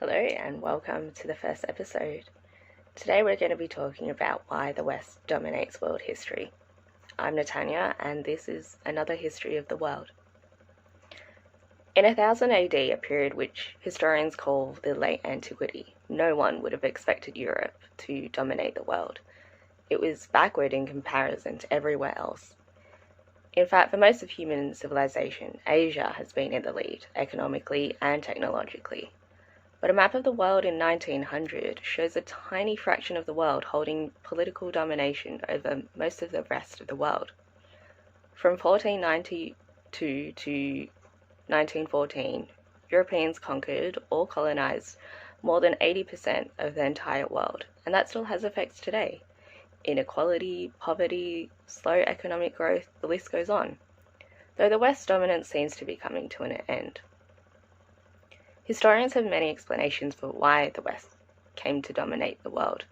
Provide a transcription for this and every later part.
Hello and welcome to the first episode. Today we're going to be talking about why the West dominates world history. I'm Natanya and this is another history of the world. In 1000 AD, a period which historians call the late Antiquity, no one would have expected Europe to dominate the world. It was backward in comparison to everywhere else. In fact, for most of human civilization, Asia has been in the lead, economically and technologically. But a map of the world in 1900 shows a tiny fraction of the world holding political domination over most of the rest of the world. From 1492 to 1914, Europeans conquered or colonized more than 80% of the entire world, and that still has effects today. Inequality, poverty, slow economic growth, the list goes on, though the West's dominance seems to be coming to an end. Historians have many explanations for why the West came to dominate the world.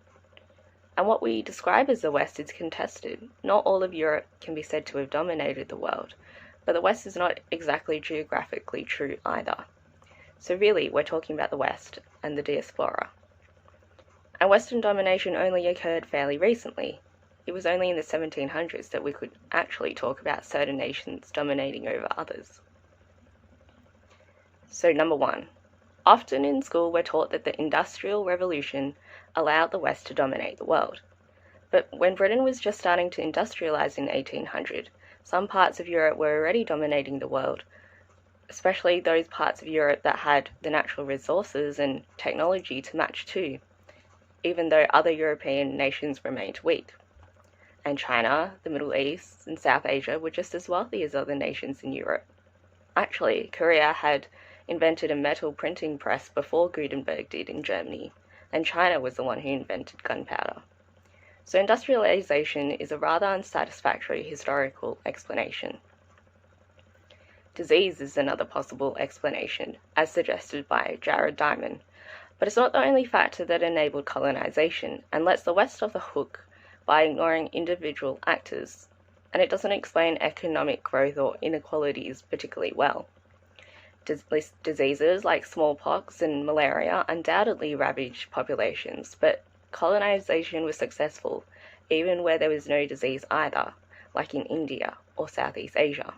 And what we describe as the West is contested. Not all of Europe can be said to have dominated the world, but the West is not exactly geographically true either. So really, we're talking about the West and the diaspora. And Western domination only occurred fairly recently. It was only in the 1700s that we could actually talk about certain nations dominating over others. So number one. Often in school we're taught that the Industrial Revolution allowed the West to dominate the world. But when Britain was just starting to industrialise in 1800, some parts of Europe were already dominating the world, especially those parts of Europe that had the natural resources and technology to match too, even though other European nations remained weak. And China, the Middle East, and South Asia were just as wealthy as other nations in Europe. Actually, Korea had invented a metal printing press before Gutenberg did in Germany, and China was the one who invented gunpowder. So industrialization is a rather unsatisfactory historical explanation. Disease is another possible explanation, as suggested by Jared Diamond, but it's not the only factor that enabled colonization and lets the West off the hook by ignoring individual actors, and it doesn't explain economic growth or inequalities particularly well. Diseases like smallpox and malaria undoubtedly ravaged populations, but colonization was successful even where there was no disease either, like in India or Southeast Asia.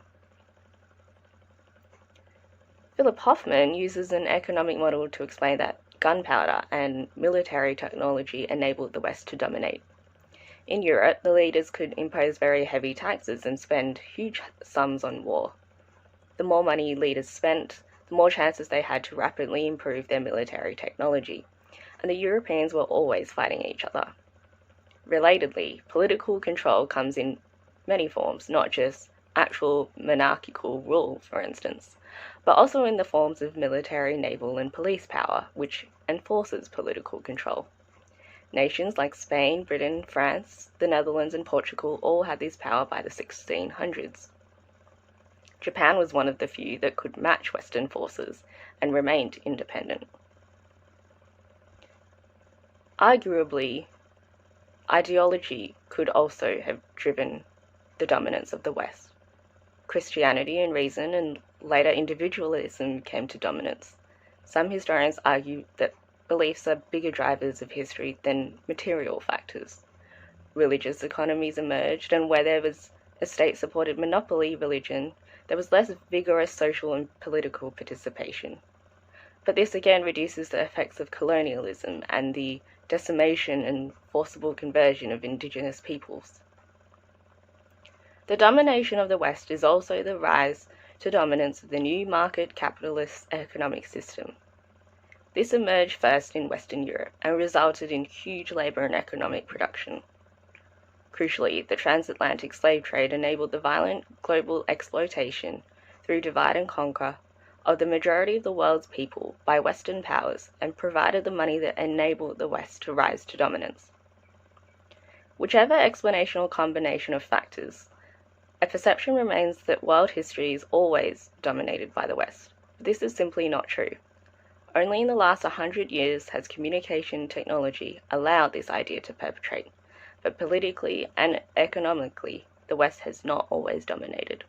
Philip Hoffman uses an economic model to explain that gunpowder and military technology enabled the West to dominate. In Europe, the leaders could impose very heavy taxes and spend huge sums on war. The more money leaders spent, the more chances they had to rapidly improve their military technology, and the Europeans were always fighting each other. Relatedly, political control comes in many forms, not just actual monarchical rule, for instance, but also in the forms of military, naval, and police power, which enforces political control. Nations like Spain, Britain, France, the Netherlands, and Portugal all had this power by the 1600s. Japan was one of the few that could match Western forces and remained independent. Arguably, ideology could also have driven the dominance of the West. Christianity and reason and later individualism came to dominance. Some historians argue that beliefs are bigger drivers of history than material factors. Religious economies emerged, and where there was a state-supported monopoly religion, there was less vigorous social and political participation. But this again reduces the effects of colonialism and the decimation and forcible conversion of indigenous peoples. The domination of the West is also the rise to dominance of the new market capitalist economic system. This emerged first in Western Europe and resulted in huge labour and economic production. Crucially, the Transatlantic slave trade enabled the violent global exploitation through divide and conquer of the majority of the world's people by Western powers and provided the money that enabled the West to rise to dominance. Whichever explanation or combination of factors, a perception remains that world history is always dominated by the West. But this is simply not true. Only in the last 100 years has communication technology allowed this idea to perpetrate. But politically and economically, the West has not always dominated.